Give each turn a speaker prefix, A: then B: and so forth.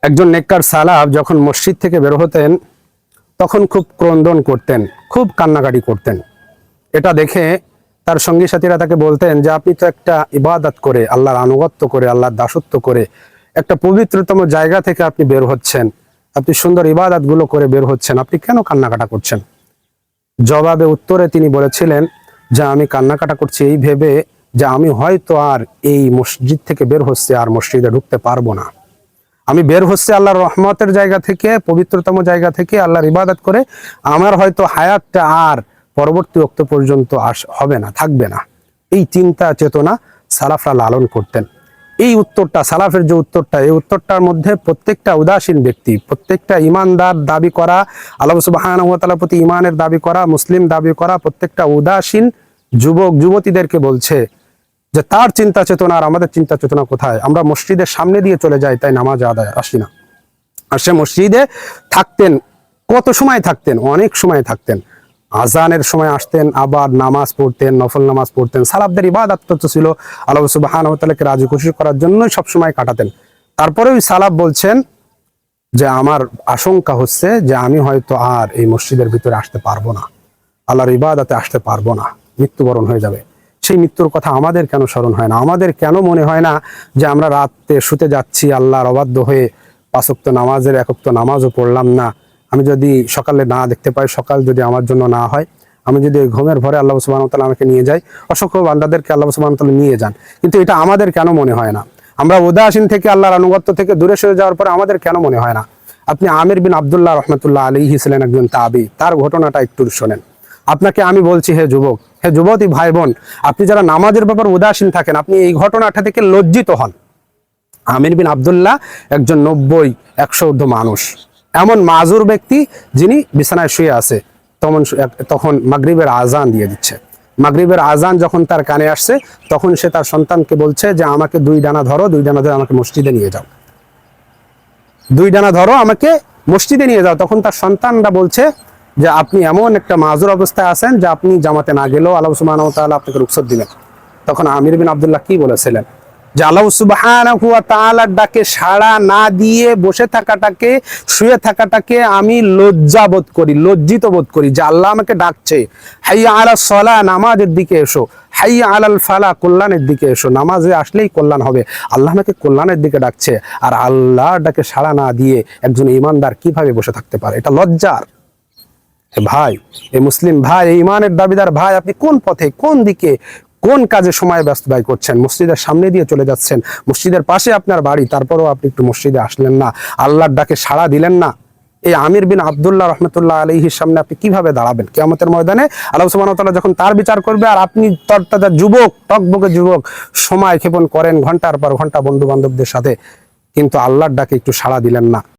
A: একজন নেককার সালাফ যখন মসজিদ থেকে বের হতেন তখন খুব ক্রন্দন করতেন, খুব কান্নাকাটি করতেন। এটা দেখে তার সঙ্গী সাথীরা তাকে বলতেন যে আপনি তো একটা ইবাদত করে, আল্লাহর আনুগত্য করে, আল্লাহর দাসত্ব করে একটা পবিত্রতম জায়গা থেকে আপনি বের হচ্ছেন, আপনি সুন্দর ইবাদত গুলো করে বের হচ্ছেন, আপনি কেন কান্নাকাটা করছেন? জবাবে উত্তরে তিনি বলেছিলেন যে আমি কান্নাকাটা করছি এই ভেবে যে আমি হয়তো আর এই মসজিদ থেকে বের হচ্ছে আর মসজিদে ঢুকতে পারবো না। আমি বের হচ্ছে আল্লাহর রহমতের জায়গা থেকে, পবিত্রতম জায়গা থেকে আল্লাহর ইবাদত করে। আমার হয়তো হায়াতটা আর পরবর্তী ওয়াক্ত পর্যন্ত হবে না, থাকবে না। এই চিন্তা চেতনা সালাফরা লালন করতেন। এই উত্তরটা, সালাফের যে উত্তরটা, এই উত্তরটার মধ্যে প্রত্যেকটা উদাসীন ব্যক্তি, প্রত্যেকটা ইমানদার দাবি করা, আল্লাহ সুবহানাহু ওয়া তাআলার প্রতি ইমানের দাবি করা, মুসলিম দাবি করা প্রত্যেকটা উদাসীন যুবক যুবতীদেরকে বলছে যে তার চিন্তা চেতনা আর আমাদের চিন্তা চেতনা কোথায়? আমরা মসজিদের সামনে দিয়ে চলে যাই, তাই নামাজ আদায় আসি না। আর সে মসজিদে থাকতেন, কত সময় থাকতেন? অনেক সময় থাকতেন। আজানের সময় আসতেন, আবার নামাজ পড়তেন, নফল নামাজ পড়তেন। সালাফদের ইবাদত তো ছিল আল্লাহ সুবহানাহু ওয়া তাআলাকে রাজি খুশি করার জন্যই সব সময় কাটাতেন। তারপরেও সালাফ বলছেন যে আমার আশঙ্কা হচ্ছে যে আমি হয়তো আর এই মসজিদের ভিতরে আসতে পারবো না, আল্লাহর ইবাদতে আসতে পারবো না, মৃত্যুবরণ হয়ে যাবে। সেই মৃত্যুর কথা আমাদের কেন স্মরণ হয় না? আমাদের কেন মনে হয় না যে আমরা রাতে শুতে যাচ্ছি আল্লাহর অবাধ্য হয়ে, পাঁচ ওয়াক্ত নামাজের এক ওয়াক্ত নামাজও পড়লাম না, আমি যদি সকালে না দেখতে পাই, সকাল যদি আমার জন্য না হয়, আমি যদি ঘুমের ভরে আল্লাহ সুবহানাহু ওয়া তাআলা আমাকে নিয়ে যায়, অসংখ্য বান্দাদেরকে আল্লাহ সুবহানাহু ওয়া তাআলা নিয়ে যান, কিন্তু এটা আমাদের কেন মনে হয় না? আমরা উদাসীন থেকে, আল্লাহর আনুগত্য থেকে দূরে সরে যাওয়ার পরে আমাদের কেন মনে হয় না? আপনি আমির বিন আব্দুল্লাহ রাহমাতুল্লাহ আলাইহি ছিলেন একজন তাবী, তার ঘটনাটা একটু শোনেন। আপনাকে আমি বলছি, হে যুবক, হে যুবতী ভাই বোন, আপনি যারা নামাজের ব্যাপার উদাসীন থাকেন, আপনি এই ঘটনাটা থেকে লজ্জিত হন। আমির বিন আব্দুল্লাহ একজন 90-100 ঊর্ধ্ব মানুষ, এমন মাজুর ব্যক্তি যিনি বিছানায় শুয়ে আছে। তখন মাগরিবের আজান দিয়ে দিচ্ছে। মাগরিবের আজান যখন তার কানে আসছে, তখন সে তার সন্তানকে বলছে যে আমাকে 2 ডানা ধরো, 2 ডানা ধরে আমাকে মসজিদে নিয়ে যাও, 2 ডানা ধরো, আমাকে মসজিদে নিয়ে যাও। তখন তার সন্তানরা বলছে যে আপনি এমন একটা মাজুর অবস্থায় আছেন যে আপনি জামাতে না গেলেও আল্লাহ সুবহানাহু ওয়া তাআলা আপনাকে রুখসত দিবেন। তখন আমির বিন আব্দুল্লাহ কি বলেছিলেন? যে আল্লাহ সুবহানাহু ওয়া তাআলার ডাকে সাড়া না দিয়ে বসে থাকাটাকে, শুয়ে থাকাটাকে আমি লজ্জা বোধ করি, লজ্জিত বোধ করি যে আল্লাহ আমাকে ডাকছে, হাইয়া আলাস সালাহ, নামাজের দিকে এসো, হাইয়া আলাল ফালাহ, কল্যাণের দিকে এসো, নামাজে আসলেই কল্যাণ হবে। আল্লাহ আমাকে কল্যাণের দিকে ডাকছে, আর আল্লাহর ডাকে সাড়া না দিয়ে একজন ইমানদার কিভাবে বসে থাকতে পারে? এটা লজ্জার। ভাই, এই মুসলিম ভাই, এই ইমানের দাবিদার ভাই, আপনি কোন পথে, কোন দিকে, কোন কাজে সময় ব্যস্ত ব্যয় করছেন? মসজিদের সামনে দিয়ে চলে যাচ্ছেন, মসজিদের পাশে আপনার বাড়ি, তারপরেও আপনি একটু মসজিদে আসলেন না, আল্লাহর ডাকে সাড়া দিলেন না। এই আমির বিন আব্দুল্লাহ রাহমাতুল্লাহ আলাইহির সামনে আপনি কিভাবে দাঁড়াবেন কিয়ামতের ময়দানে? আল্লাহ সুবহানাহু ওয়া তাআলা যখন তার বিচার করবে, আর আপনি তরতাজা যুবক, টকবকে যুবক, সময় ক্ষেপণ করেন ঘন্টার পর ঘন্টা বন্ধু বান্ধবদের সাথে, কিন্তু আল্লাহর ডাকে একটু সাড়া দিলেন না।